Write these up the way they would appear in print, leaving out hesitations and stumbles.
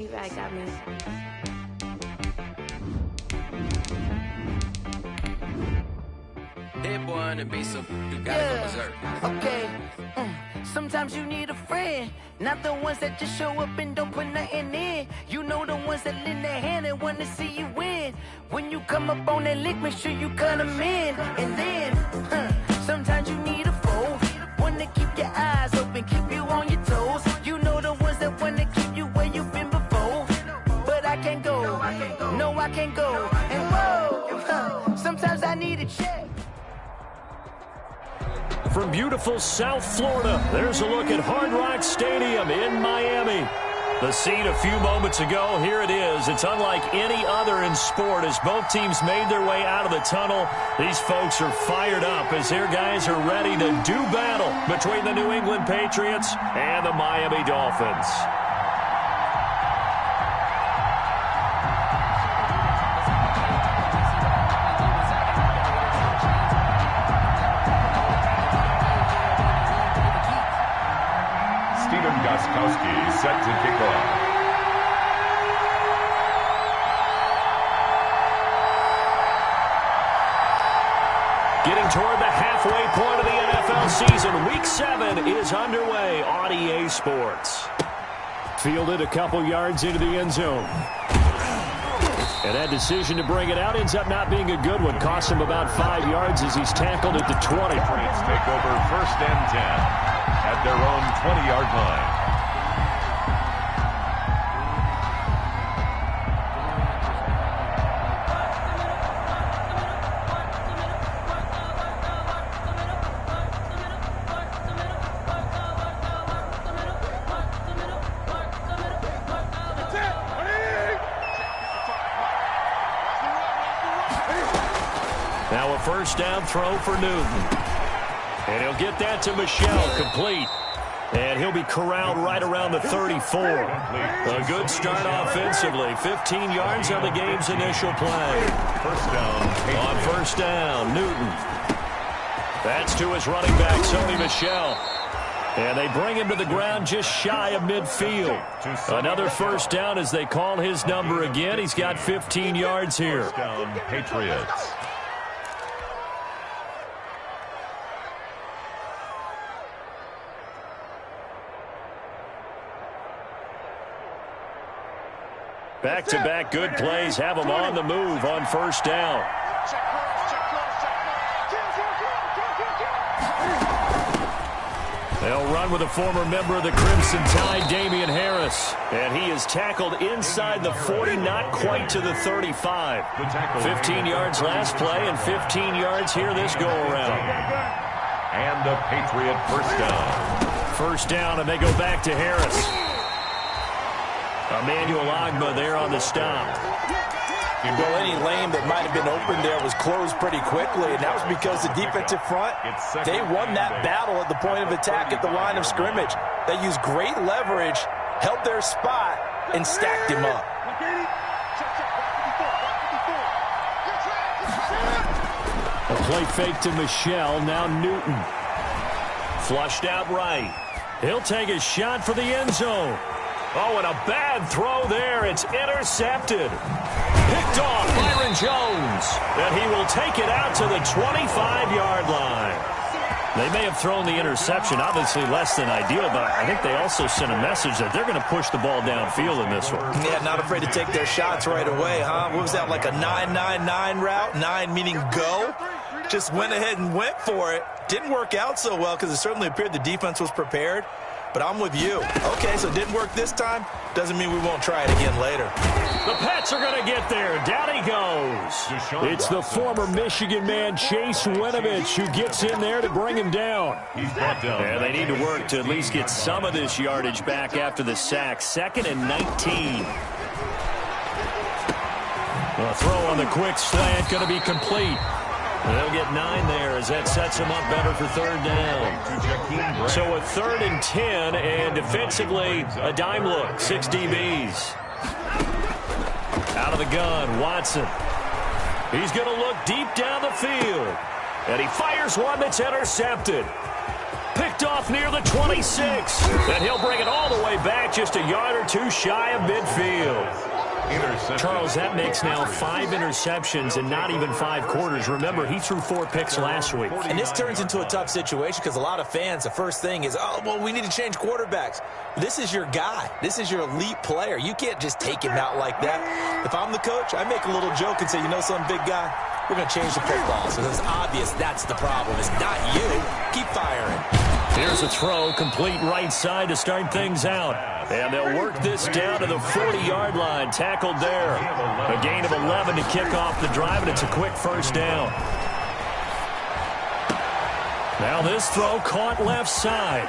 You right, got me. Hit boy on the beat, so you gotta go berserk. Okay. Sometimes you need a friend, not the ones that just show up and don't put nothing in. You know the ones that lend their hand and wanna see you win. When you come up on that lick, make sure you cut them in. And then, sometimes you need a foe, one to keep your eyes open, keep you on your toes. You know the ones that wanna keep you where you've been before. But I can't go, no I can't go. And whoa, sometimes I need a check. From beautiful South Florida, there's a look at Hard Rock Stadium in Miami. The scene a few moments ago, here it is. It's unlike any other in sport as both teams made their way out of the tunnel. These folks are fired up as their guys are ready to do battle between the New England Patriots and the Miami Dolphins. Set to kick off. Getting toward the halfway point of the NFL season, Week 7 is underway on EA Sports. Fielded a couple yards into the end zone. And that decision to bring it out ends up not being a good one. Cost him about 5 yards as he's tackled at the 20. Patriots take over 1st and 10 at their own 20-yard line. Now a first down throw for Newton. And he'll get that to Michel, complete. And he'll be corralled right around the 34. A good start offensively. 15 yards on the game's initial play. First down. On first down, Newton. That's to his running back, Sony Michel. And they bring him to the ground just shy of midfield. Another first down as they call his number again. He's got 15 yards here. First down, Patriots. Back-to-back good plays have them on the move on first down. They'll run with a former member of the Crimson Tide, Damian Harris. And he is tackled inside the 40, not quite to the 35. 15 yards last play and 15 yards here this go-around. And a Patriot first down. First down, and they go back to Harris. Emmanuel Ogbah there on the stop. Well, any lane that might have been open there was closed pretty quickly, and that was because the defensive front, they won that battle at the point of attack at the line of scrimmage. They used great leverage, held their spot, and stacked him up. A play fake to Michel, now Newton. Flushed out right. He'll take a shot for the end zone. Oh, and a bad throw there. It's intercepted. Picked off Byron Jones. And he will take it out to the 25-yard line. They may have thrown the interception, obviously less than ideal, but I think they also sent a message that they're going to push the ball downfield in this one. Yeah, not afraid to take their shots right away, huh? What was that, like a 9-9-9 route? 9 meaning go? Just went ahead and went for it. Didn't work out so well because it certainly appeared the defense was prepared. But I'm with you. Okay, so it didn't work this time. Doesn't mean we won't try it again later. The Pats are going to get there. Down he goes. It's the former Michigan man, Chase Winovich, who gets in there to bring him down. And they need to work to at least get some of this yardage back after the sack. 2nd and 19. A throw on the quick slant going to be complete. They'll get 9 there as that sets them up better for third down. So a 3rd and 10, and defensively, a dime look, 6 DBs. Out of the gun, Watson. He's going to look deep down the field. And he fires one that's intercepted. Picked off off near the 26. And he'll bring it all the way back just a yard or two shy of midfield. Charles, that makes now 5 interceptions in not even 5 quarters. Remember, he threw 4 picks last week. And this turns into a tough situation because a lot of fans, the first thing is, oh, well, we need to change quarterbacks. This is your guy. This is your elite player. You can't just take him out like that. If I'm the coach, I make a little joke and say, you know some big guy, we're going to change the football. So it's obvious that's the problem. It's not you. Keep firing. Here's a throw, complete right side to start things out. And they'll work this down to the 40-yard line, tackled there. A gain of 11 to kick off the drive, and it's a quick first down. Now this throw caught left side.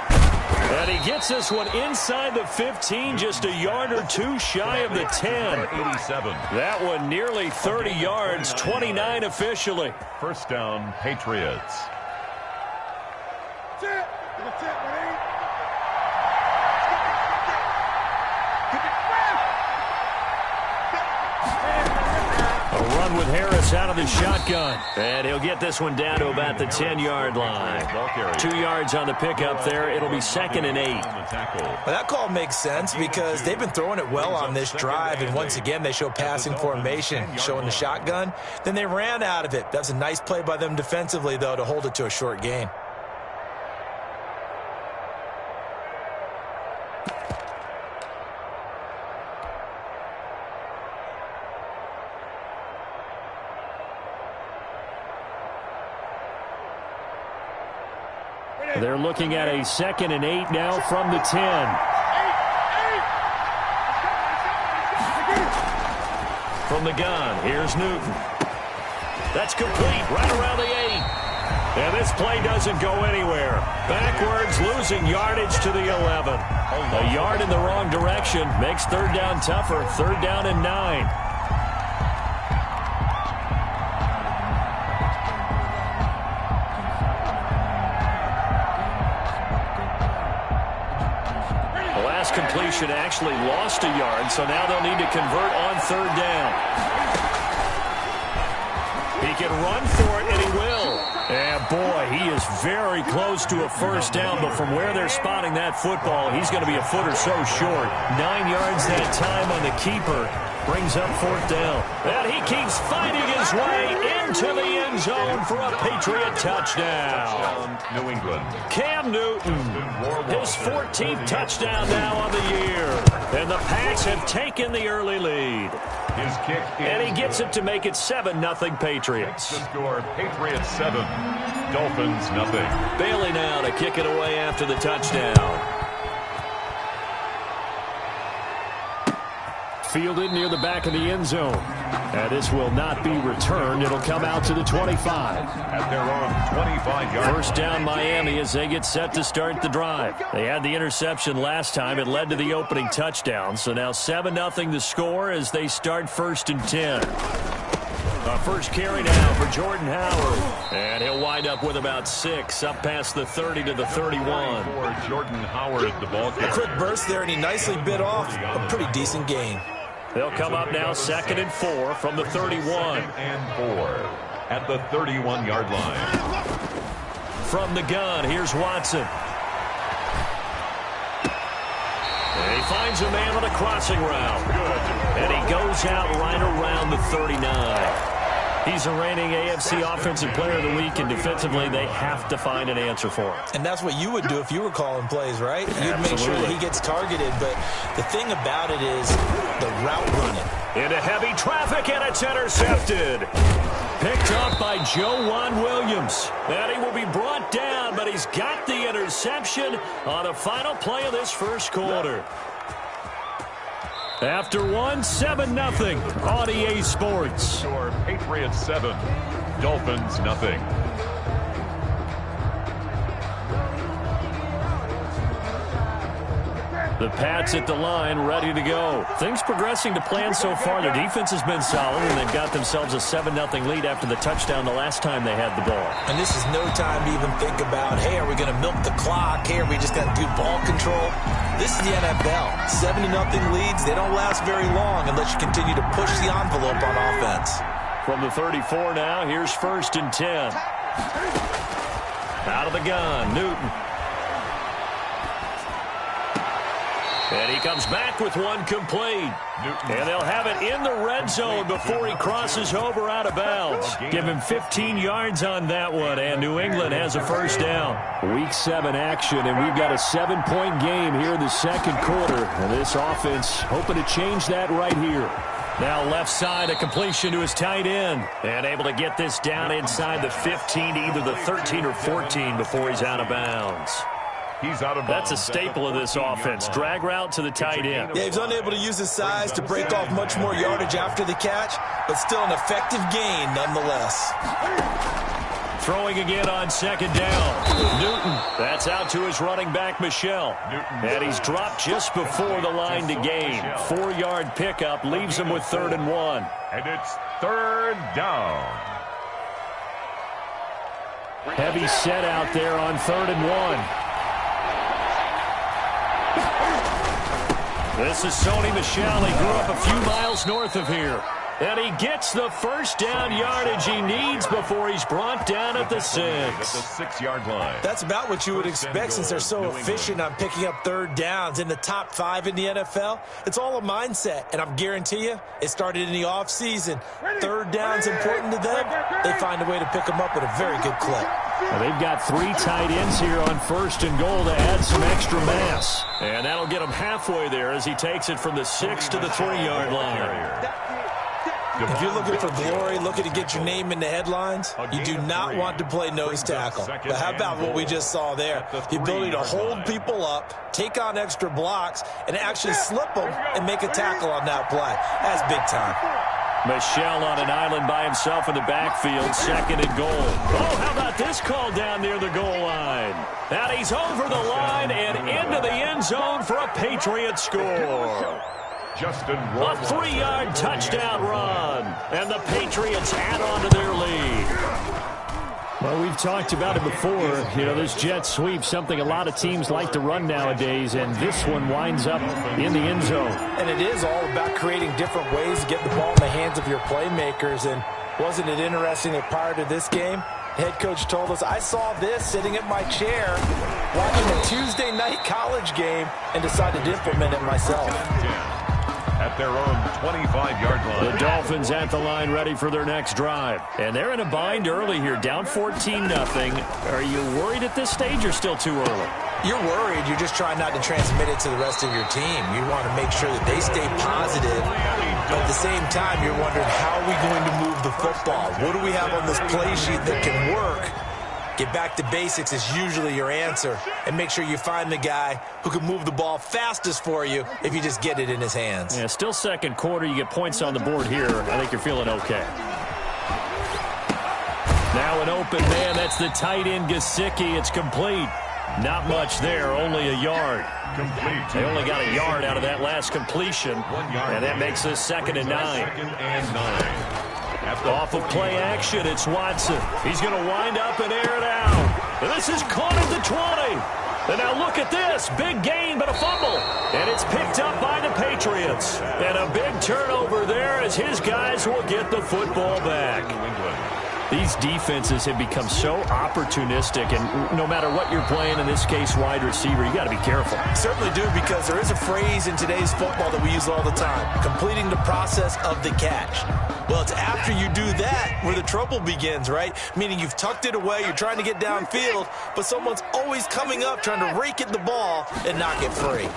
And he gets this one inside the 15, just a yard or two shy of the 10. 87. That one nearly 30 yards, 29 officially. First down, Patriots. A run with Harris out of the shotgun. And he'll get this one down to about the 10-yard line. 2 yards on the pickup there. It'll be 2nd and 8. Well, that call makes sense because they've been throwing it well on this drive, and once again they show passing formation, showing the shotgun. Then they ran out of it. That's a nice play by them defensively, though, to hold it to a short gain. They're looking at a 2nd and 8 now from the 10. From the gun, here's Newton. That's complete, right around the 8. And this play doesn't go anywhere. Backwards, losing yardage to the 11. A yard in the wrong direction makes 3rd down tougher. 3rd down and 9. Completion actually lost a yard, so now they'll need to convert on 3rd down. He can run for it, and he will. And boy, he is very close to a first down, but from where they're spotting that football, he's going to be a foot or so short. 9 yards that time on the keeper. Brings up 4th down. And he keeps fighting his way into the end zone for a Patriot touchdown. New England. Cam Newton, his 14th touchdown now on the year. And the Pats have taken the early lead. His kick is and he gets it to make it 7-0 Patriots. The score, Patriots 7, Dolphins nothing. Bailey now to kick it away after the touchdown. Fielded near the back of the end zone. And this will not be returned. It'll come out to the 25. At their own 25-yard. First down Miami as they get set to start the drive. They had the interception last time. It led to the opening touchdown. So now 7-0 the score as they start 1st and 10. First carry now for Jordan Howard. And he'll wind up with about 6 up past the 30 to the 31. For Jordan Howard, the ball carrier. A quick burst there, and he nicely bit off a pretty decent gain. They'll come up now 2nd and 4 from the 31. 2nd and 4 at the 31-yard line. From the gun, here's Watson. And he finds a man on a crossing route. And he goes out right around the 39. He's a reigning AFC Offensive Player of the Week, and defensively they have to find an answer for him. And that's what you would do if you were calling plays, right? You'd make sure that he gets targeted. But the thing about it is the route running. Into heavy traffic, and it's intercepted. Picked up by Joejuan Williams. And he will be brought down, but he's got the interception on the final play of this first quarter. After 7-0 on EA Sports. Score, Patriots 7, Dolphins nothing. The Pats at the line, ready to go. Things progressing to plan so far. Their defense has been solid, and they've got themselves a 7-0 lead after the touchdown the last time they had the ball. And this is no time to even think about, hey, are we going to milk the clock? Hey, are we just going to do ball control? This is the NFL. 7-0 leads, they don't last very long unless you continue to push the envelope on offense. From the 34 now, here's 1st and 10. Out of the gun, Newton. And he comes back with one complete. And they'll have it in the red zone before he crosses over out of bounds. Give him 15 yards on that one, and New England has a first down. Week 7 action, and we've got a 7-point game here in the second quarter. And this offense hoping to change that right here. Now left side, a completion to his tight end. And able to get this down inside the 15 to either the 13 or 14 before he's out of bounds. He's out of bounds. That's a staple of this offense. Drag route to the tight end. Yeah, he's unable to use his size to break off much more yardage after the catch, but still an effective gain nonetheless. Throwing again on second down. Newton. That's out to his running back, Michel. And he's dropped just before the line to gain. 4-yard pickup leaves him with 3rd and 1. And it's 3rd down. Heavy set out there on 3rd and 1. This is Sony Michel. He grew up a few miles north of here. And he gets the first down yardage he needs before he's brought down at the 6. At the 6-yard line. That's about what you would expect since they're so efficient on picking up 3rd downs in the top 5 in the NFL. It's all a mindset, and I'm guarantee you it started in the offseason. 3rd down's important to them. They find a way to pick them up at a very good clip. Well, they've got 3 tight ends here on 1st and goal to add some extra mass. And that'll get him halfway there as he takes it from the 6 to the 3-yard line. If you're looking for glory, looking to get your name in the headlines, you do not want to play nose tackle. But how about what we just saw there? The ability to hold people up, take on extra blocks, and actually slip them and make a tackle on that play. That's big time. Michel on an island by himself in the backfield, 2nd and goal. Oh, how about this call down near the goal line? And he's over the line and into the end zone for a Patriots score. A 3-yard touchdown run, and the Patriots add on to their lead. Well, we've talked about it before. You know, this jet sweep, something a lot of teams like to run nowadays, and this one winds up in the end zone. And it is all about creating different ways to get the ball in the hands of your playmakers, and wasn't it interesting that prior to this game, head coach told us, I saw this sitting at my chair watching a Tuesday night college game and decided to implement it myself. At their own 25-yard line. The Dolphins at the line ready for their next drive. And they're in a bind early here, down 14-0. Are you worried at this stage or still too early? You're worried. You're just trying not to transmit it to the rest of your team. You want to make sure that they stay positive. But at the same time, you're wondering, how are we going to move the football? What do we have on this play sheet that can work? Get back to basics is usually your answer. And make sure you find the guy who can move the ball fastest for you if you just get it in his hands. Yeah, still second quarter. You get points on the board here. I think you're feeling okay. Now an open man. That's the tight end, Gesicki. It's complete. Not much there, only a yard. Complete. They only got a yard out of that last completion. And that makes this 2nd and 9. 2nd and 9. Off of play action, it's Watson. He's going to wind up and air it out. And this is caught at the 20. And now look at this. Big gain, but a fumble. And it's picked up by the Patriots. And a big turnover there as his guys will get the football back. These defenses have become so opportunistic, and no matter what you're playing, in this case wide receiver, you got to be careful. Certainly do, because there is a phrase in today's football that we use all the time, completing the process of the catch. Well, it's after you do that where the trouble begins, right? Meaning you've tucked it away, you're trying to get downfield, but someone's always coming up trying to rake at the ball and knock it free.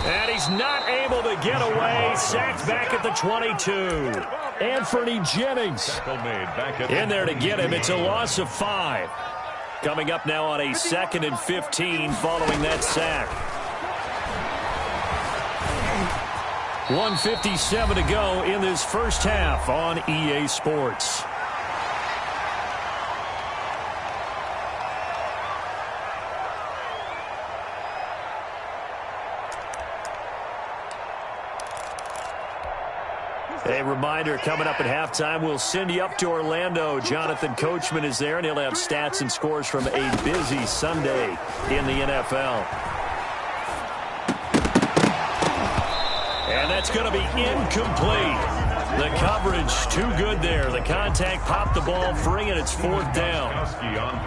And he's not able to get away. Sacked back at the 22. Anthony Jennings in there to get him. It's a loss of 5. Coming up now on a 2nd and 15 following that sack. 1:57 to go in this first half on EA Sports. A reminder, coming up at halftime, we'll send you up to Orlando. Jonathan Coachman is there, and he'll have stats and scores from a busy Sunday in the NFL. And that's going to be incomplete. The coverage too good there. The contact popped the ball free, and it's 4th down.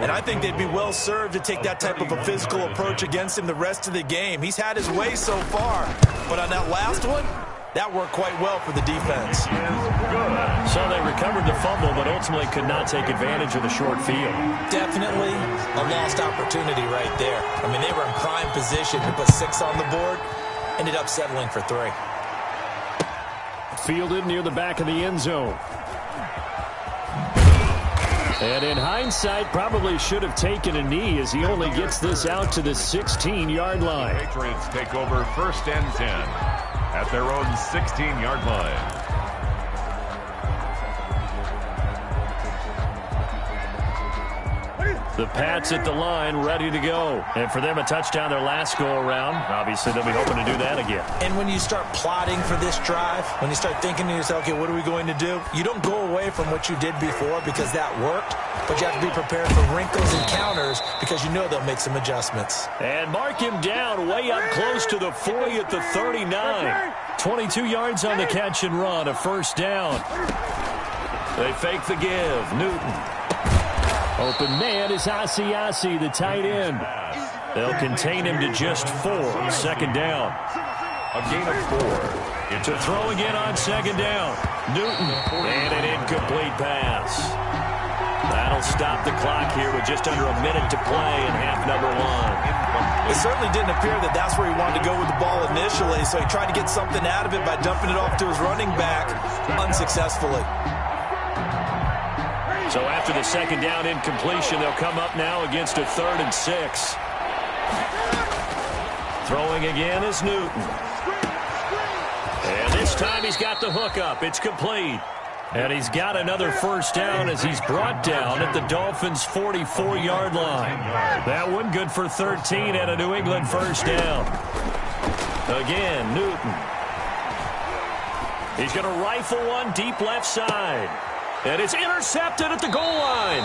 And I think they'd be well served to take that type of a physical approach against him the rest of the game. He's had his way so far, but on that last one, that worked quite well for the defense. So they recovered the fumble, but ultimately could not take advantage of the short field. Definitely a lost opportunity right there. I mean, they were in prime position to put 6 on the board, ended up settling for 3. Fielded near the back of the end zone. And in hindsight, probably should have taken a knee as he only gets this out to the 16-yard line. The Patriots take over 1st and 10 at their own 16-yard line. The Pats at the line, ready to go. And for them, a touchdown their last go-around. Obviously, they'll be hoping to do that again. And when you start plotting for this drive, when you start thinking to yourself, okay, what are we going to do? You don't go away from what you did before because that worked, but you have to be prepared for wrinkles and counters because you know they'll make some adjustments. And mark him down way up close to the 40 at the 39. 22 yards on the catch and run, a 1st down. They fake the give. Newton. Open man is Asiasi, the tight end. They'll contain him to just 4. 2nd down. A gain of 4. To throw again on 2nd down. Newton. And an incomplete pass. That'll stop the clock here with just under a minute to play in half number 1. It certainly didn't appear that that's where he wanted to go with the ball initially, so he tried to get something out of it by dumping it off to his running back unsuccessfully. So after the 2nd down incompletion, they'll come up now against a 3rd and 6. Throwing again is Newton. And this time he's got the hook up. It's complete. And he's got another 1st down as he's brought down at the Dolphins' 44-yard line. That one good for 13 and a New England 1st down. Again, Newton. He's going to rifle one deep left side. And it's intercepted at the goal line.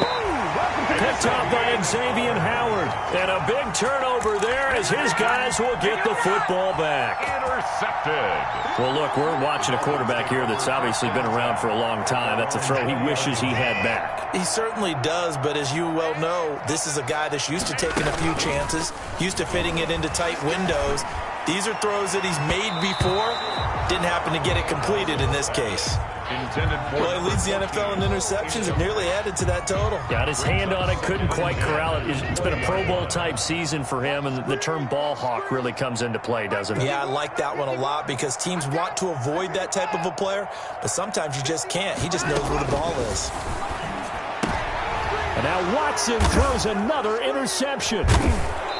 Picked up by Xavier Howard. And a big turnover there as his guys will get the football back. Intercepted. Well, look, we're watching a quarterback here that's obviously been around for a long time. That's a throw he wishes he had back. He certainly does, but as you well know, this is a guy that's used to taking a few chances, used to fitting it into tight windows. These are throws that he's made before. Didn't happen to get it completed in this case. Well, he leads the NFL in interceptions and nearly added to that total. Got his hand on it, couldn't quite corral it. It's been a Pro Bowl-type season for him, and the term ball hawk really comes into play, doesn't it? Yeah, I like that one a lot because teams want to avoid that type of a player, but sometimes you just can't. He just knows where the ball is. And now Watson throws another interception.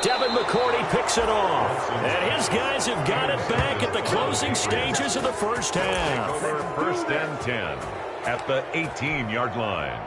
Devin McCourty picks it off. And his guys have got it back at the closing stages of the 1st half. Over 1st and 10 at the 18-yard line.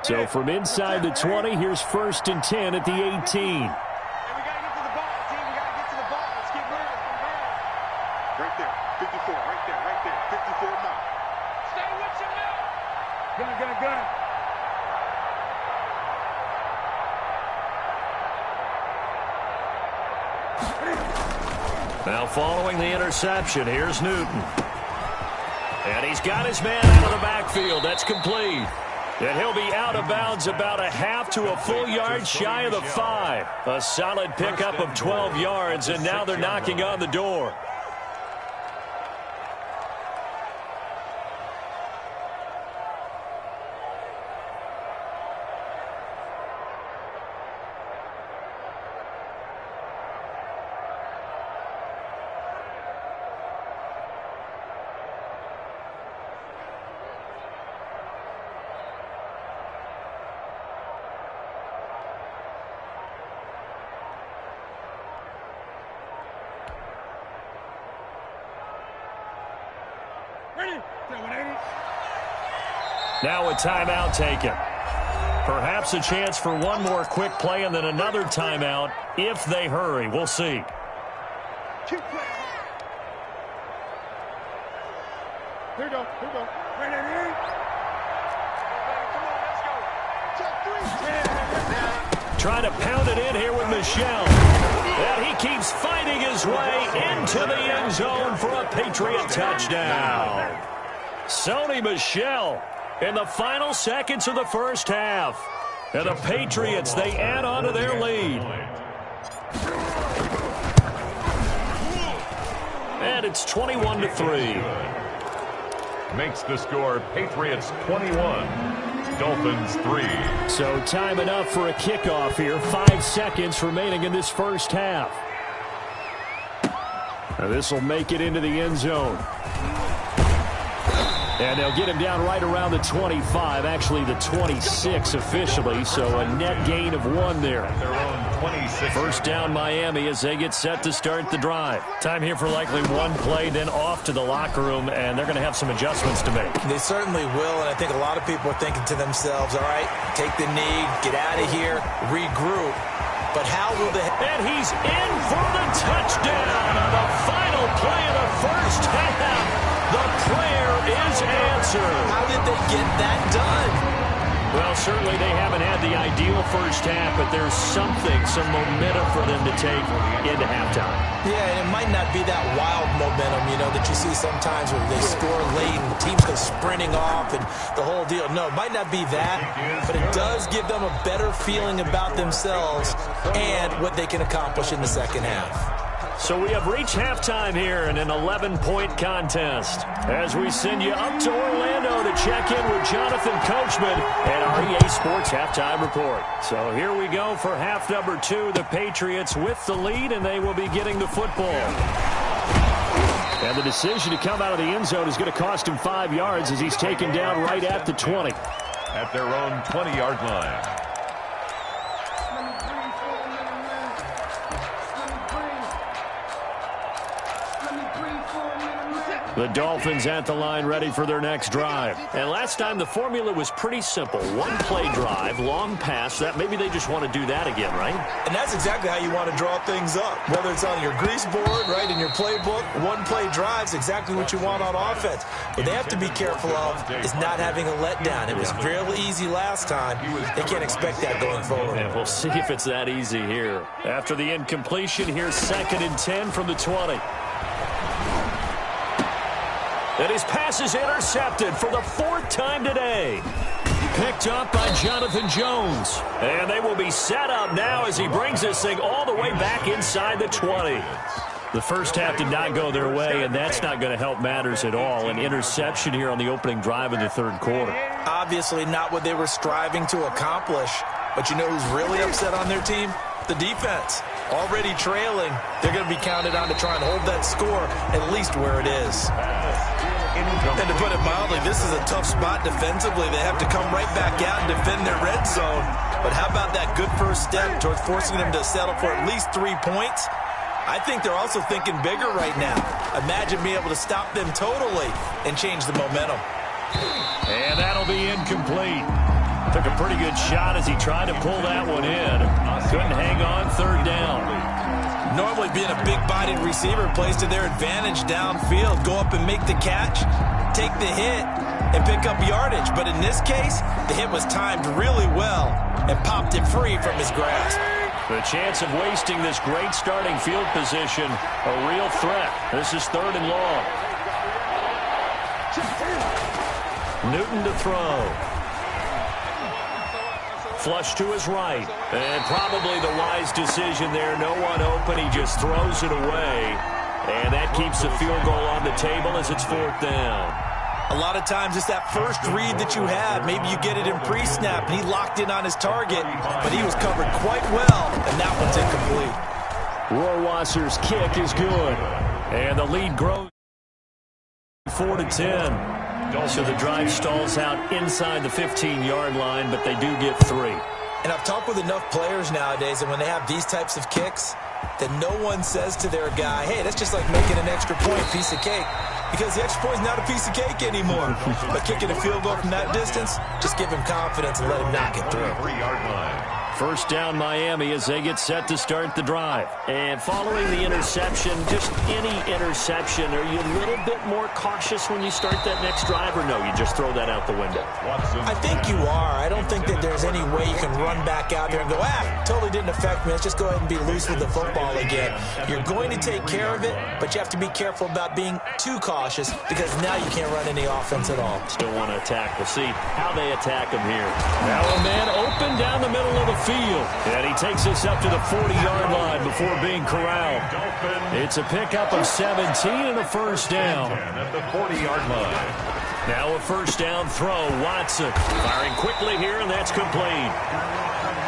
So from inside the 20, here's 1st and 10 at the 18. Hey, we got to get to the ball, team. We got to get to the ball. Let's get moving from there. Right there. 54. Right there. 54 now. Stay with you now. Gun. Now following the interception, here's Newton. And he's got his man out of the backfield. That's complete. And he'll be out of bounds about a half to a full yard shy of the 5. A solid pickup of 12 yards, and now they're knocking on the door. Now a timeout taken. Perhaps a chance for one more quick play and then another timeout if they hurry. We'll see. Keep playing. Here we go. Here we go. Right in. Come on, let's go. Check 3. Trying to pound it in here with Michel. And he keeps fighting his way into the end zone for a Patriot touchdown. Sony Michel in the final seconds of the first half. And the Patriots, they add on to their lead. And it's 21-3. Makes the score Patriots 21, Dolphins 3. So time enough for a kickoff here. 5 seconds remaining in this first half. This will make it into the end zone. And they'll get him down right around the 25, actually the 26 officially, so a net gain of 1 there. Their own 26. First down Miami as they get set to start the drive. Time here for likely one play, then off to the locker room, and they're going to have some adjustments to make. They certainly will, and I think a lot of people are thinking to themselves, all right, take the knee, get out of here, regroup. But how will they... And he's in for the touchdown on the final play of the first half. The prayer is answered. How did they get that done? Well, certainly they haven't had the ideal first half, but there's some momentum for them to take into halftime. Yeah, and it might not be that wild momentum, that you see sometimes where they score late and teams go sprinting off and the whole deal. No, it might not be that, but it does give them a better feeling about themselves and what they can accomplish in the second half. So we have reached halftime here in an 11-point contest as we send you up to Orlando to check in with Jonathan Coachman and our EA Sports Halftime Report. So here we go for half number 2. The Patriots with the lead, and they will be getting the football. And the decision to come out of the end zone is going to cost him 5 yards as he's taken down right at the 20. At their own 20-yard line. The Dolphins at the line ready for their next drive. And last time the formula was pretty simple. One play drive, long pass. That maybe they just want to do that again, right? And that's exactly how you want to draw things up. Whether it's on your grease board, right, in your playbook, one play drive is exactly what you want on offense. What they have to be careful of is not having a letdown. It was real easy last time. They can't expect that going forward. And we'll see if it's that easy here. After the incompletion, here's 2nd and 10 from the 20. And his pass is intercepted for the 4th time today. Picked up by Jonathan Jones. And they will be set up now as he brings this thing all the way back inside the 20. The first half did not go their way, and that's not going to help matters at all. An interception here on the opening drive of the 3rd quarter. Obviously not what they were striving to accomplish. But you know who's really upset on their team? The defense. Already trailing. They're going to be counted on to try and hold that score at least where it is. And to put it mildly, this is a tough spot defensively. They have to come right back out and defend their red zone. But how about that good first step towards forcing them to settle for at least 3 points? I think they're also thinking bigger right now. Imagine being able to stop them totally and change the momentum. And that'll be incomplete. Took a pretty good shot as he tried to pull that one in. Couldn't hang on 3rd down. Normally being a big-bodied receiver plays to their advantage downfield. Go up and make the catch, take the hit, and pick up yardage. But in this case, the hit was timed really well and popped it free from his grasp. The chance of wasting this great starting field position, a real threat. This is 3rd and long. Newton to throw. Flush to his right. And probably the wise decision there. No one open. He just throws it away. And that keeps the field goal on the table as it's 4th down. A lot of times it's that first read that you have. Maybe you get it in pre-snap, and he locked in on his target, but he was covered quite well, and that one's incomplete. Rohrwasser's kick is good. And the lead grows 4-10. So the drive stalls out inside the 15-yard line, but they do get 3. And I've talked with enough players nowadays, and when they have these types of kicks, that no one says to their guy, hey, that's just like making an extra point, piece of cake. Because the extra point is not a piece of cake anymore. But kicking a field goal from that distance, just give him confidence and let him knock it through. 3-yard line. First down Miami as they get set to start the drive. And following the interception, just any interception, are you a little bit more cautious when you start that next drive, or no, you just throw that out the window? I think you are. I don't think that there's any way you can run back out there and go, totally didn't affect me. Let's just go ahead and be loose with the football again. You're going to take care of it, but you have to be careful about being too cautious because now you can't run any offense at all. Still want to attack. We'll see how they attack him here. Now a man open down the middle of the field, and he takes us up to the 40-yard line before being corralled. It's a pickup of 17 and a first down. At the 40-yard line. Now a first down throw. Watson firing quickly here, and that's complete.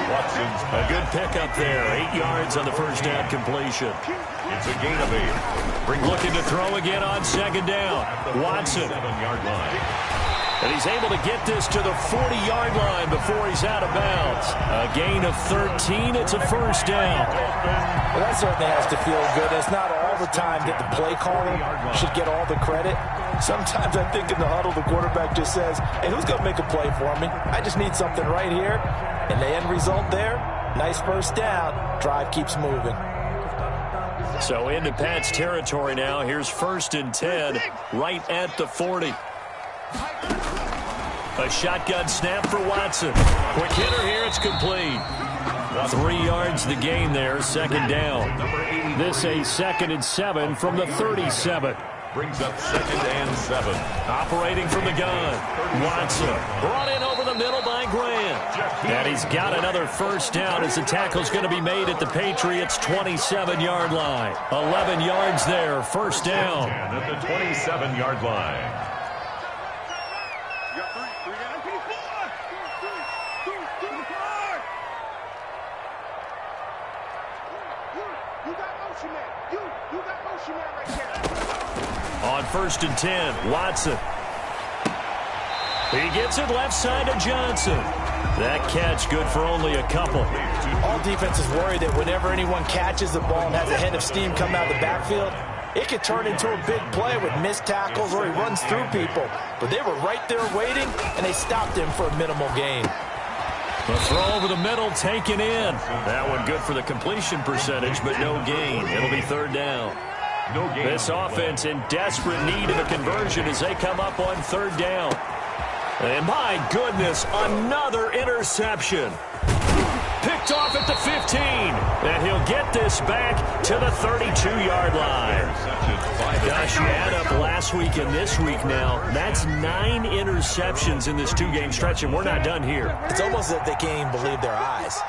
Watson's a good pickup there. 8 yards on the first down completion. It's a gain of 8. Looking to throw again on second down. Watson. 7-yard line. And he's able to get this to the 40-yard line before he's out of bounds. A gain of 13. It's a first down. Well, that certainly has to feel good. It's not all the time that the play caller should get all the credit. Sometimes I think in the huddle, the quarterback just says, hey, who's going to make a play for me? I just need something right here. And the end result there, nice first down. Drive keeps moving. So into Pat's territory now. Here's 1st and 10 right at the 40. A shotgun snap for Watson. Quick hitter here. It's complete. 3 yards the gain there. Second down. This a 2nd and 7 from the 37. Brings up 2nd and 7. Operating from the gun. Watson brought in over the middle by Grant. And he's got another first down as the tackle's going to be made at the Patriots' 27-yard line. 11 yards there. First down. At the 27-yard line. On 1st and 10, Watson. He gets it left side to Johnson. That catch good for only a couple. All defenses worry that whenever anyone catches the ball and has a head of steam come out of the backfield, it could turn into a big play with missed tackles or he runs through people. But they were right there waiting, and they stopped him for a minimal gain. The throw over the middle taken in. That one good for the completion percentage, but no gain. It'll be 3rd down. This offense in desperate need of a conversion as they come up on 3rd down. And my goodness, another interception. Picked off at the 15. And he'll get this back to the 32-yard line. Gosh, you add up last week and this week now. That's 9 interceptions in this 2-game stretch, and we're not done here. It's almost as if they can't even believe their eyes.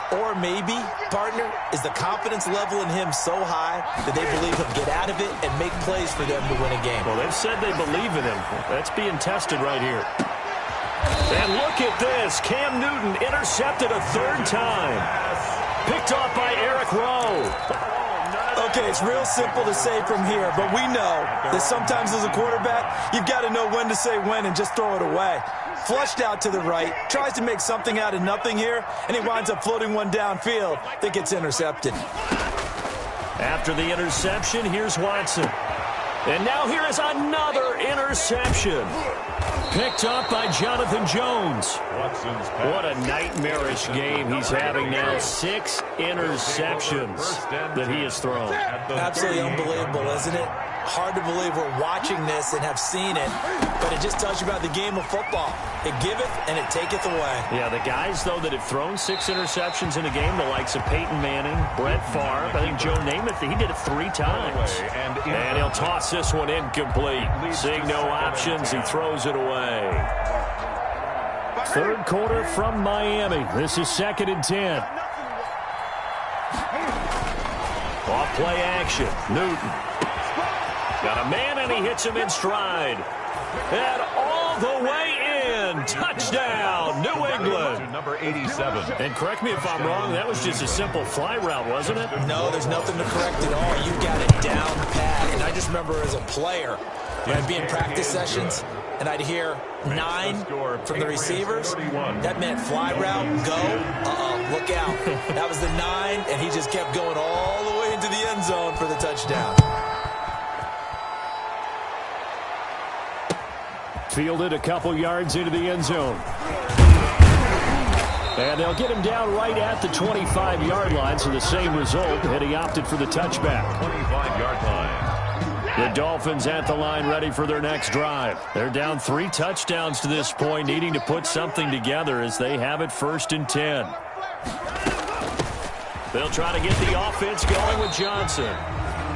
Or maybe, partner, is the confidence level in him so high that they believe he'll get out of it and make plays for them to win a game. Well, they've said they believe in him. That's being tested right here. And look at this. Cam Newton intercepted a 3rd time. Picked off by Eric Rowe. Okay, it's real simple to say from here, but we know that sometimes as a quarterback, you've got to know when to say when and just throw it away. Flushed out to the right, tries to make something out of nothing here, and he winds up floating one downfield that gets intercepted. After the interception, here's Watson. And now here is another interception. Picked up by Jonathan Jones. What a nightmarish game he's having now. 6 interceptions that he has thrown. Absolutely unbelievable, isn't it? Hard to believe we're watching this and have seen it, but it just tells you about the game of football. It giveth and it taketh away. Yeah, the guys, though, that have thrown 6 interceptions in a game, the likes of Peyton Manning, Brett Favre, I think Joe Namath, he did it 3 times. And he'll toss this one incomplete. Seeing no options, he throws it away. 3rd quarter from Miami. This is 2nd and 10. Off play action. Newton. Got a man, and he hits him in stride. And all the way in. Touchdown, New England. Number 87. And correct me if I'm wrong, that was just a simple fly route, wasn't it? No, there's nothing to correct at all. You got it down pat. And I just remember as a player, I'd be in practice sessions, and I'd hear 9 from the receivers. That meant fly route, go, look out. That was the 9, and he just kept going all the way into the end zone for the touchdown. Fielded a couple yards into the end zone. And they'll get him down right at the 25-yard line, so the same result, and he opted for the touchback. 25-yard line. The Dolphins at the line ready for their next drive. They're down 3 touchdowns to this point, needing to put something together as they have it 1st and 10. They'll try to get the offense going with Johnson.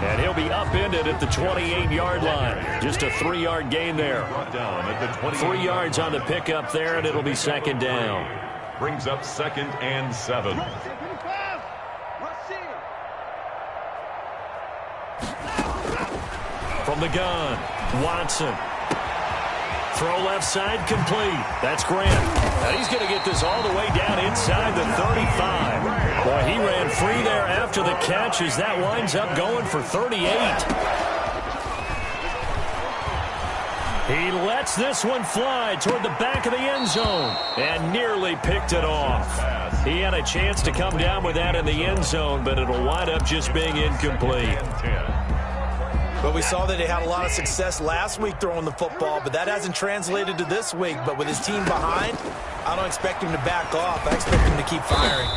And he'll be upended at the 28-yard line. Just a 3-yard gain there. 3 yards on the pickup there, and it'll be 2nd down. Brings up 2nd and 7. From the gun, Watson. Throw left side, complete. That's Grant. And he's going to get this all the way down inside the 35. Boy, he ran free there after the catch as that winds up going for 38. He lets this one fly toward the back of the end zone and nearly picked it off. He had a chance to come down with that in the end zone, but it'll wind up just being incomplete. But we saw that he had a lot of success last week throwing the football, but that hasn't translated to this week. But with his team behind, I don't expect him to back off. I expect him to keep firing.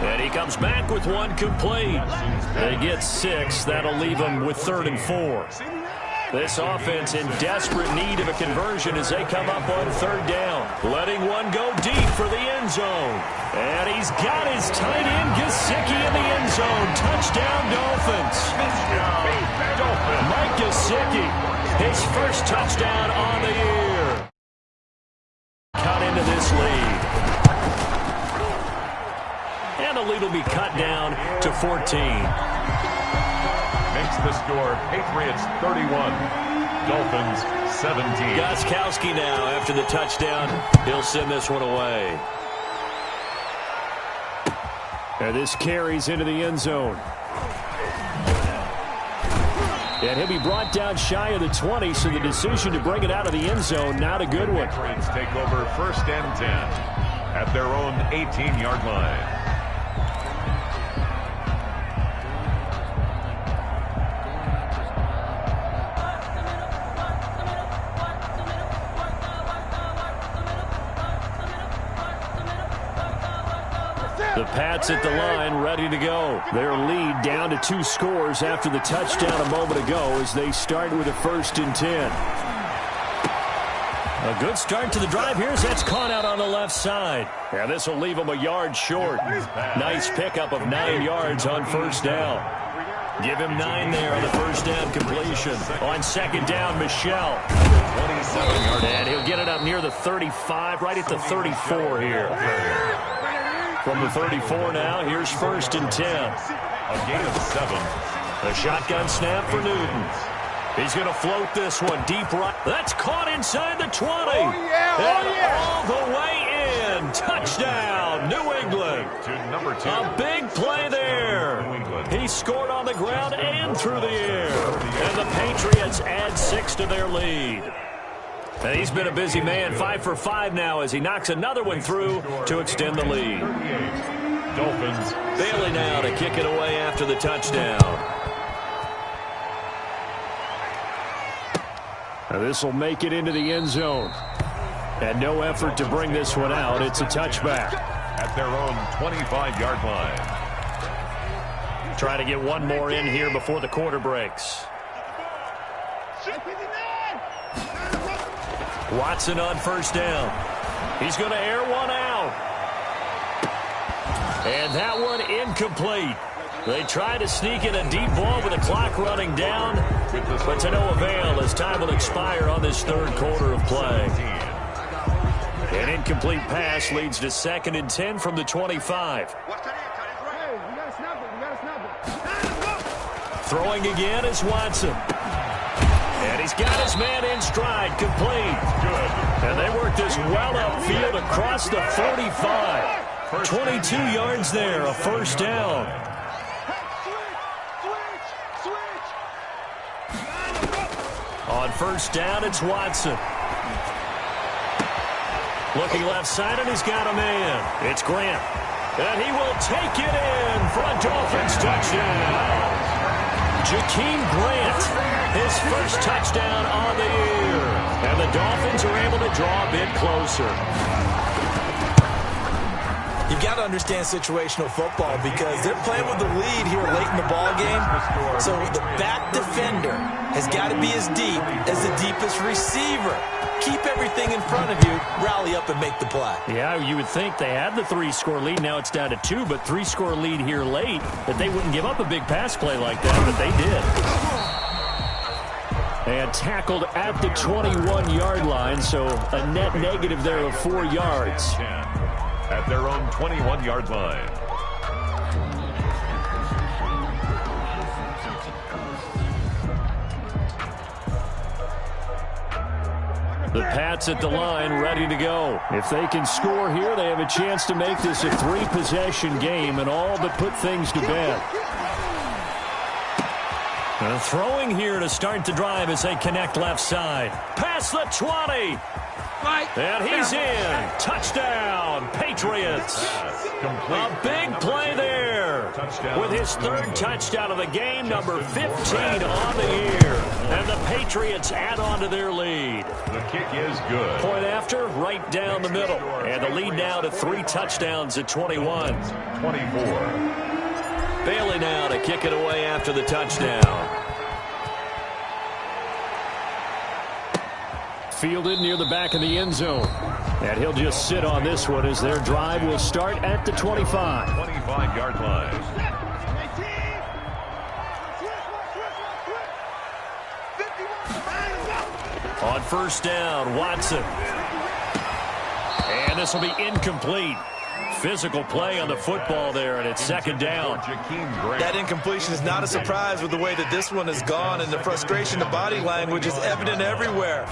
And he comes back with one complete. They get 6. That'll leave them with 3rd and 4. This offense in desperate need of a conversion as they come up on 3rd down. Letting one go deep for the end zone. And he's got his tight end, Gesicki, in the end zone. Touchdown, Dolphins. Mike Gesicki, his first touchdown on the year. Cut into this lead. And the lead will be cut down to 14. Makes the score Patriots 31, Dolphins 17. Gostkowski now after the touchdown. He'll send this one away. And this carries into the end zone. And he'll be brought down shy of the 20, so the decision to bring it out of the end zone, not a good one. Patriots take over 1st and 10 at their own 18-yard line. The Pats at the line, ready to go. Their lead down to 2 scores after the touchdown a moment ago as they start with a 1st and 10. A good start to the drive here as that's caught out on the left side. And this will leave them a yard short. Nice pickup of 9 yards on 1st down. Give him 9 there on the 1st down completion. On 2nd down, Michel. And he'll get it up near the 35, right at the 34 here. From the 34 now, here's 1st and 10. A gain of 7. A shotgun snap for Newton. He's going to float this one deep right. That's caught inside the 20. All the way in. Touchdown, New England. To number 2. A big play there. He scored on the ground and through the air. And the Patriots add 6 to their lead. And he's been a busy man, 5 for 5 now as he knocks another one through to extend the lead. Dolphins. Bailey now to kick it away after the touchdown. Now this will make it into the end zone. And no effort to bring this one out. It's a touchback. At their own 25-yard line. Trying to get one more in here before the quarter breaks. Watson on 1st down. He's going to air one out. And that one incomplete. They try to sneak in a deep ball with the clock running down, but to no avail as time will expire on this 3rd quarter of play. An incomplete pass leads to 2nd and 10 from the 25. Throwing again is Watson. And he's got his man in stride, complete. Good. And they work this well upfield across the 45. 22 yards there, a 1st down. On first down, it's Watson. Looking left side, and he's got a man. It's Grant. And he will take it in for a Dolphins touchdown. Jakeem Grant, his first touchdown on the year. And the Dolphins are able to draw a bit closer. You've got to understand situational football because they're playing with the lead here late in the ball game. So the back defender has got to be as deep as the deepest receiver. Keep everything in front of you, rally up and make the play. Yeah, you would think they had the 3-score lead. Now it's down to 2, but 3-score lead here late, that they wouldn't give up a big pass play like that, but they did. And tackled at the 21-yard line, so a net negative there of 4 yards. At their own 21-yard line. The Pats at the line, ready to go. If they can score here, they have a chance to make this a 3-possession game and all but put things to bed. And throwing here to start the drive as they connect left side. Past the 20. And he's in. Touchdown, Patriots. A big play there. With his 3rd touchdown of the game, number 15 on the year. And the Patriots add on to their lead. The kick is good. Point after, right down the middle. And the lead now to 3 touchdowns at 21. 24. Bailey now to kick it away after the touchdown. Fielded near the back of the end zone. And he'll just sit on this one as their drive will start at the 25. 25-yard line. On first down, Watson. And this will be incomplete. Physical play on the football there, and it's 2nd down. That incompletion is not a surprise with the way that this one has gone, and the frustration, the body language is evident everywhere.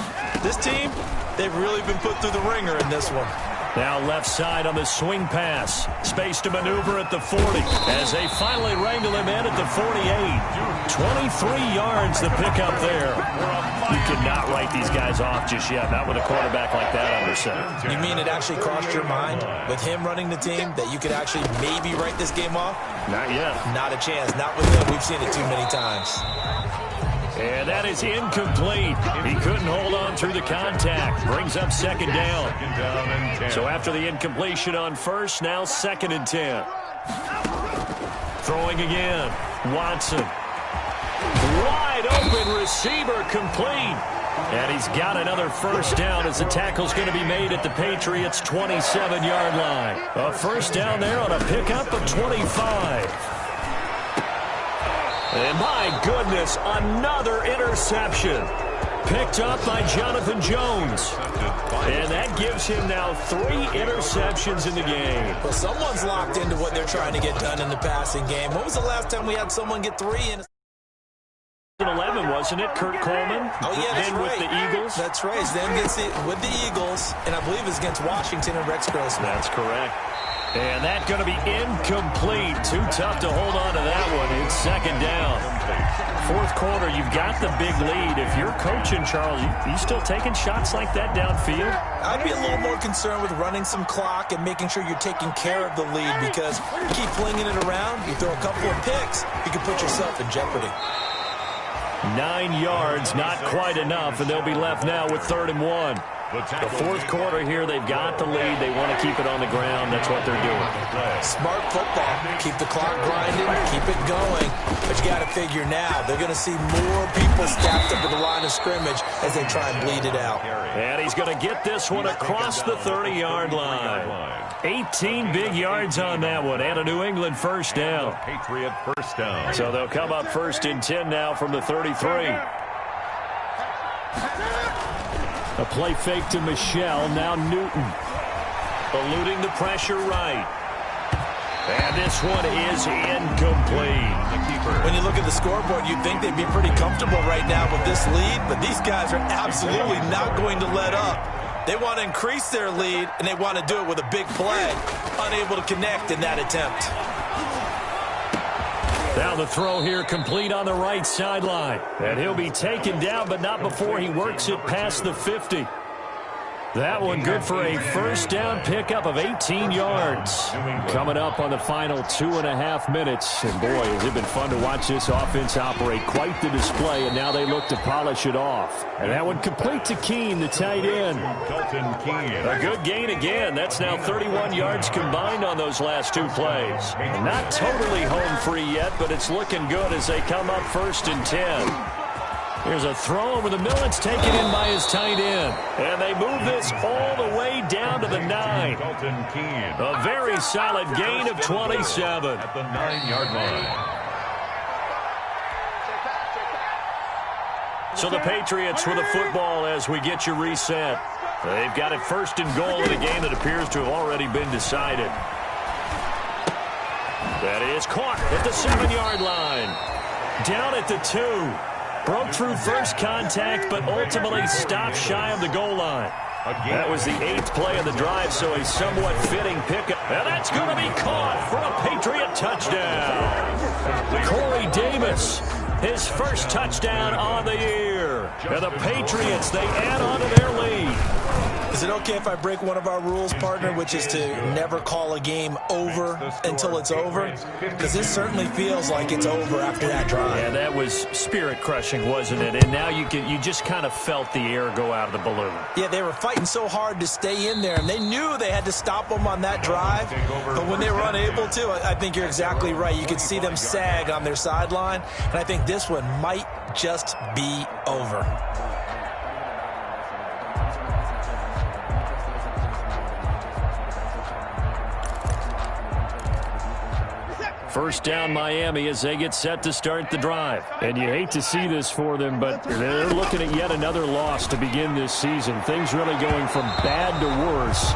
This team, they've really been put through the ringer in this one. Now left side on the swing pass. Space to maneuver at the 40 as they finally wrangle him in at the 48. 23 yards the pickup there. You cannot write these guys off just yet, not with a quarterback like that under center. You mean it actually crossed your mind with him running the team that you could actually maybe write this game off? Not yet. Not a chance. Not with him. We've seen it too many times. And that is incomplete. He couldn't hold on through the contact. Brings up 2nd down. So after the incompletion on first, now 2nd and 10. Throwing again. Watson. Wide open receiver complete. And he's got another first down as the tackle's going to be made at the Patriots' 27-yard line. A first down there on a pickup of 25. And my goodness, another interception. Picked up by Jonathan Jones. And that gives him now 3 interceptions in the game. Well, someone's locked into what they're trying to get done in the passing game. When was the last time we had someone get 3 in? 11, wasn't it? Kurt Coleman. Oh, yeah, that's then right. With the Eagles. That's right. Then gets it with the Eagles, and I believe it's against Washington and Rex Grossman. That's correct. And that's going to be incomplete. Too tough to hold on to that one. It's 2nd down. 4th quarter, you've got the big lead. If you're coaching, Charles, you still taking shots like that downfield? I'd be a little more concerned with running some clock and making sure you're taking care of the lead, because you keep flinging it around, you throw a couple of picks, you can put yourself in jeopardy. 9 yards, not quite enough, and they'll be left now with 3rd and 1. The 4th quarter here, they've got the lead. They want to keep it on the ground. That's what they're doing. Smart football. Keep the clock grinding, keep it going. But you got to figure now, they're going to see more people stacked up at the line of scrimmage as they try and bleed it out. And he's going to get this one across the 30-yard line. 18 big yards on that one, and a New England first down. Patriot first down. So they'll come up 1st and 10 now from the 33. A play fake to Michelle, now Newton. Eluding the pressure right. And this one is incomplete. When you look at the scoreboard, you'd think they'd be pretty comfortable right now with this lead, but these guys are absolutely not going to let up. They want to increase their lead, and they want to do it with a big play. Unable to connect in that attempt. Now Now the throw here complete on the right sideline. And he'll be taken down, but not before he works it past the 50. That one good for a first down pickup of 18 yards. Coming up on the final 2.5 minutes. And boy, has it been fun to watch this offense operate. Quite the display, and now they look to polish it off. And that one complete to Keene, the tight end. A good gain again. That's now 31 yards combined on those last two plays. Not totally home free yet, but it's looking good as they come up 1st and 10. Here's a throw over the middle. It's taken in by his tight end. And they move this all the way down to the 9. A very solid gain of 27. At the 9-yard line. So the Patriots with the football as we get you reset. They've got it 1st and goal in a game that appears to have already been decided. That is caught at the 7-yard line. Down at the 2. Broke through first contact, but ultimately stopped shy of the goal line. That was the 8th play of the drive, so a somewhat fitting pickup. And that's going to be caught for a Patriot touchdown. Corey Davis, his first touchdown on the year. And the Patriots, they add on to their lead. Is it okay if I break one of our rules, partner, which is to never call a game over until it's over? Because this certainly feels like it's over after that drive. Yeah, that was spirit-crushing, wasn't it? And now you just kind of felt the air go out of the balloon. Yeah, they were fighting so hard to stay in there, and they knew they had to stop them on that drive. But when they were unable to, I think you're exactly right. You could see them sag on their sideline, and I think this one might just be over. First down Miami as they get set to start the drive. And you hate to see this for them, but they're looking at yet another loss to begin this season. Things really going from bad to worse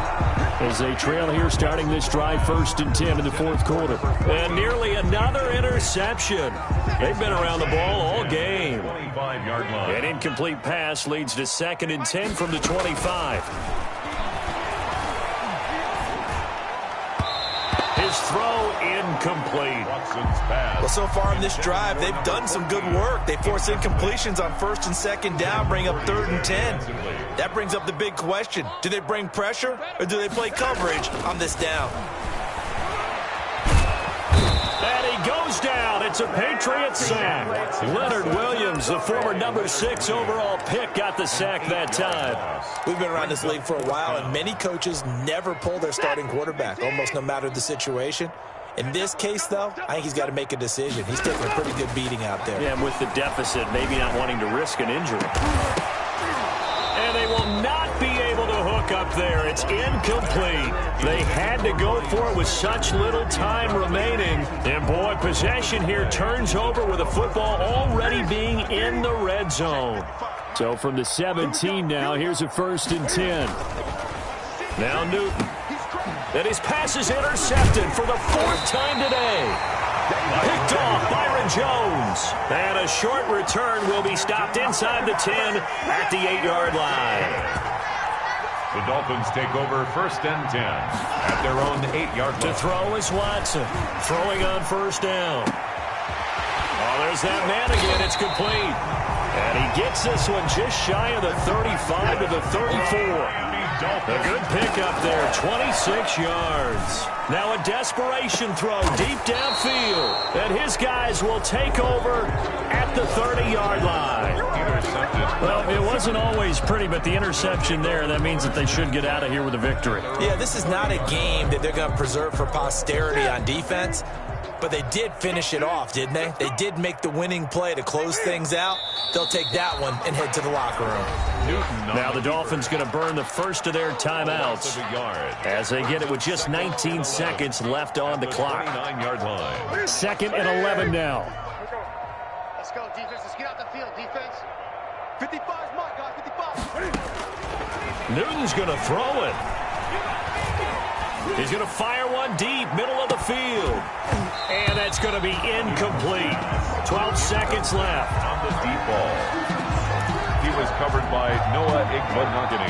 as they trail here starting this drive 1st and 10 in the 4th quarter. And nearly another interception. They've been around the ball all game. 25-yard line. An incomplete pass leads to 2nd and 10 from the 25. His throw incomplete. Well, so far in this drive, they've done some good work. They force incompletions on 1st and 2nd down, bring up 3rd and 10. That brings up the big question. Do they bring pressure or do they play coverage on this down? And he goes down. It's a Patriot sack. Leonard Williams, the former number 6 overall pick, got the sack that time. We've been around this league for a while, and many coaches never pull their starting quarterback, almost no matter the situation. In this case, though, I think he's got to make a decision. He's taking a pretty good beating out there. Yeah, and with the deficit, maybe not wanting to risk an injury. And they will not be able to hook up there. It's incomplete. They had to go for it with such little time remaining. And, boy, possession here turns over with the football already being in the red zone. So from the 17 now, here's a 1st and 10. Now Newton. And his pass is intercepted for the 4th time today. Picked off Byron Jones. And a short return will be stopped inside the 10 at the 8-yard line. The Dolphins take over 1st and 10 at their own 8-yard line. To throw is Watson. Throwing on 1st down. Oh, there's that man again. It's complete. And he gets this one just shy of the 35 to the 34. A good pickup there, 26 yards. Now a desperation throw deep downfield. And his guys will take over at the 30-yard line. Well, it wasn't always pretty, but the interception there, that means that they should get out of here with a victory. Yeah, this is not a game that they're going to preserve for posterity on defense. But they did finish it off, didn't they? They did make the winning play to close things out. They'll take that one and head to the locker room. Now the Dolphins going to burn the first of their timeouts as they get it with just 19 seconds left on the clock. 29-yard line. 2nd and 11 now. Let's go, defense. Let's get out the field, defense. 55's mine, guys. 55. Newton's going to throw it. He's going to fire one deep, middle of the field. And that's going to be incomplete. 12 seconds left. On the deep ball. He was covered by Noah Igbenogany.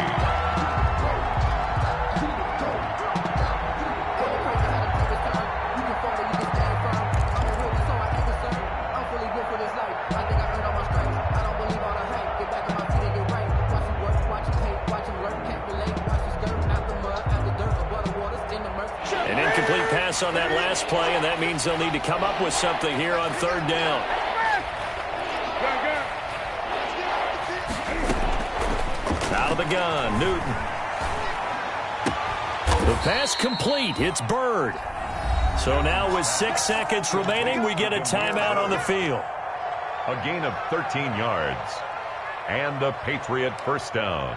pass on that last play, and that means they'll need to come up with something here on third down. Out of the gun, Newton. The pass complete. It's Bird. So now with 6 seconds remaining, we get a timeout on the field. A gain of 13 yards. And a Patriot first down.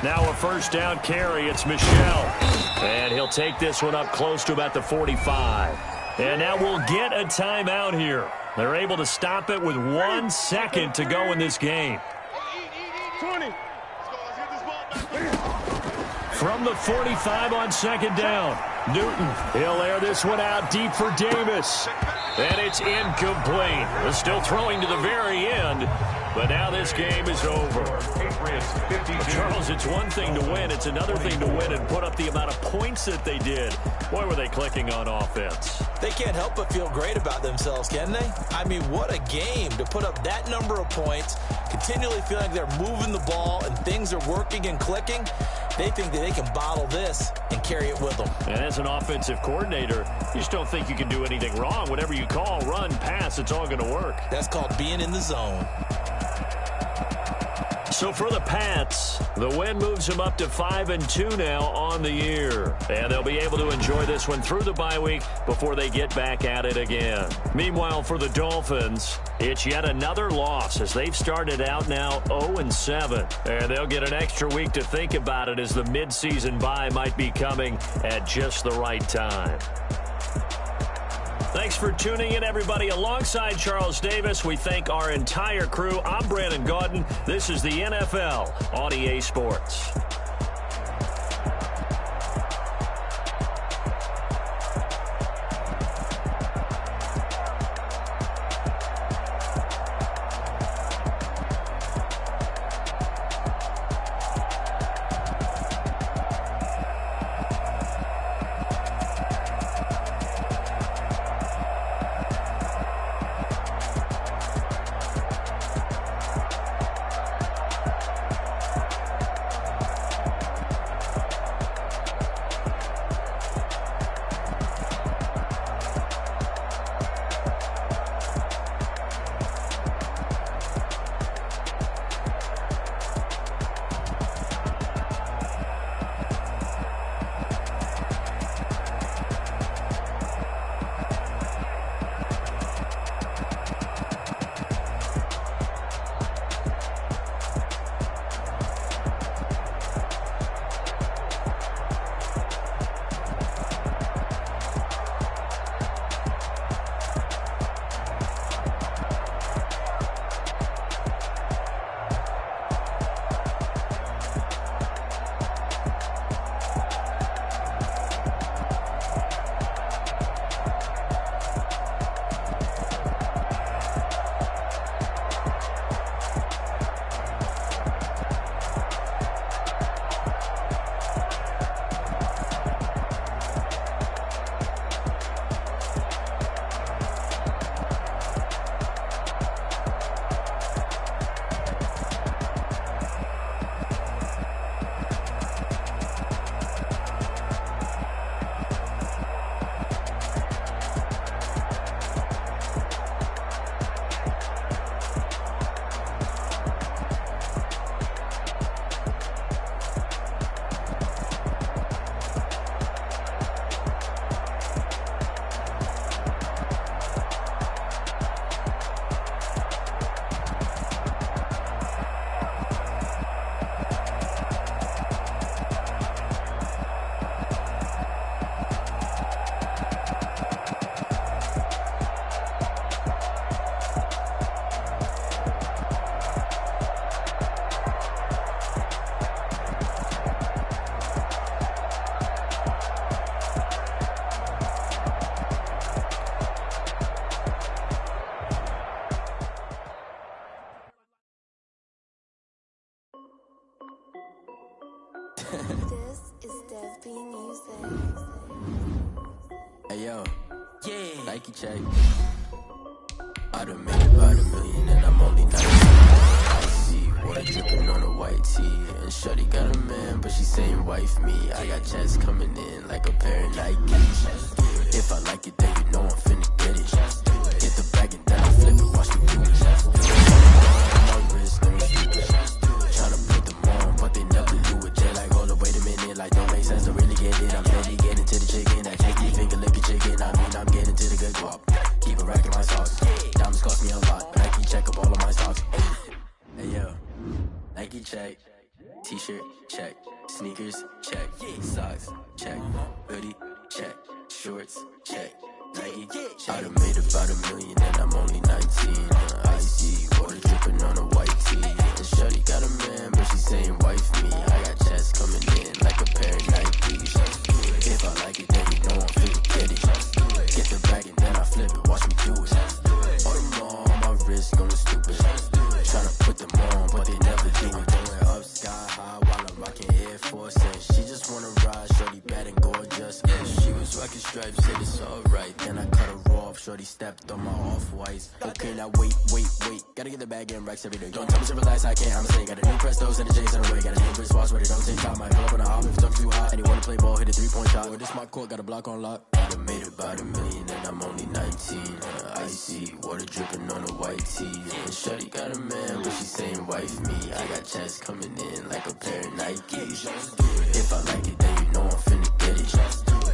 Now a first down carry. It's Michel. And he'll take this one up close to about the 45. And now we'll get a timeout here. They're able to stop it with 1 second to go in this game. 20. From the 45 on second down, Newton. He'll air this one out deep for Davis. And it's incomplete. They're still throwing to the very end. But now this game is over. Charles, it's one thing to win. It's another thing to win and put up the amount of points that they did. Boy, were they clicking on offense. They can't help but feel great about themselves, can they? I mean, what a game to put up that number of points, continually feeling like they're moving the ball and things are working and clicking. They think that they can bottle this and carry it with them. And as an offensive coordinator, you just don't think you can do anything wrong. Whatever you call, run, pass, it's all going to work. That's called being in the zone. So for the Pats, the win moves them up to 5-2 now on the year. And they'll be able to enjoy this one through the bye week before they get back at it again. Meanwhile, for the Dolphins, it's yet another loss as they've started out now 0-7. And they'll get an extra week to think about it as the midseason bye might be coming at just the right time. Thanks for tuning in, everybody. Alongside Charles Davis, we thank our entire crew. I'm Brandon Gaudin. This is the NFL on EA Sports. This is Dev B Music. Hey yo, yeah, Nike check. I done made about $1 million and I'm only 19. Icy water dripping on a white tee. And shorty got a man, but she saying wife me. I got checks coming in like a pair of Nikes. If I like it, then you know I'm finna get it. Get the bag and then I flip it, watch me do it. My wrist, no stupid. Tryna put them on, but they never do it. They like, hold up, wait a minute, like don't make sense to really get it. I'm steady getting to the chicken, that tasty finger licking chicken. I mean, I'm getting to the good guap. Keep a rack in my socks. Diamonds cost me a lot, but I keep check up all of my stocks. Hey yo, Nike check, t-shirt check, sneakers check, socks check, hoodie check, shorts check, Nike. I done made about $1 million and I'm only 19. Icy water dripping on a white tee. And shorty got a man, but she saying wife me. I got checks coming in like a pair of Nikes. If I like it, then you know I'm finna get it. Get the bag and then I flip it, watch me do it. All them on my wrist going stupid. Tryna put them on, but they never do it. Going up sky high while I'm rocking Air Force. And she just wanna ride, shorty bad and gorgeous. And she was rocking stripes, said it's alright. Then I cut her off, shorty stepped on my off-whites. Okay, now wait. Gotta get the bag and racks every day. Don't tell me to relax, I can't, I'ma say. Got a new Prestos and the J's in the way. Got a new Chris Watch, but it don't take time. Might pull up on the hop if it's too hot. And you wanna play ball, hit a 3-point shot. Or this my court, got a block on lock. I done made about $1 million and I'm only 19. Icy water dripping on a white tee. And shorty got a man, but she saying wife me. I got checks coming in like a pair of Nikes. If I like it, then you know I'm finna get it.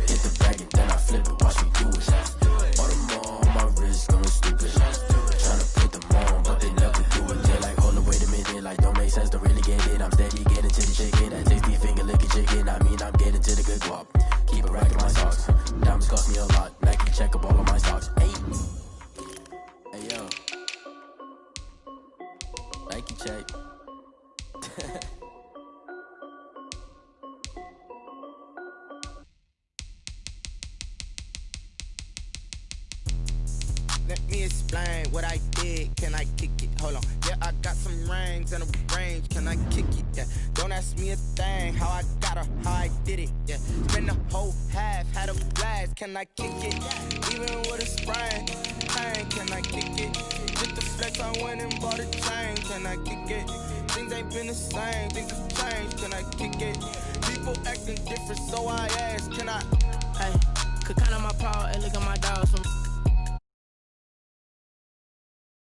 Get the bag and then I flip it, watch me do it. All them on my wrist going stupid. Tryna put them on, but they never do it. They're like, hold up, wait a minute, like don't make sense to really get it. I'm steady getting to the chicken, that tasty finger licking chicken. I mean, I'm getting to the good guap. Keep a rack in my socks. Diamonds cost me a lot. Nike check up all of my stocks. Hey yo, Nike check. Let me explain what I did. Can I kick it? Hold on. Yeah, I got some rings and a range. Can I kick it? Yeah. Don't ask me a thing. How I got her, how I did it. Yeah. Spend the whole half, had a blast. Can I kick it? Even with a sprain. Pain, can I kick it? Just the flex, I went and bought a chain. Can I kick it? Things ain't been the same. Things have changed. Can I kick it? People acting different, so I ask. Can I? Hey, could count on my paw and look at my dog. Some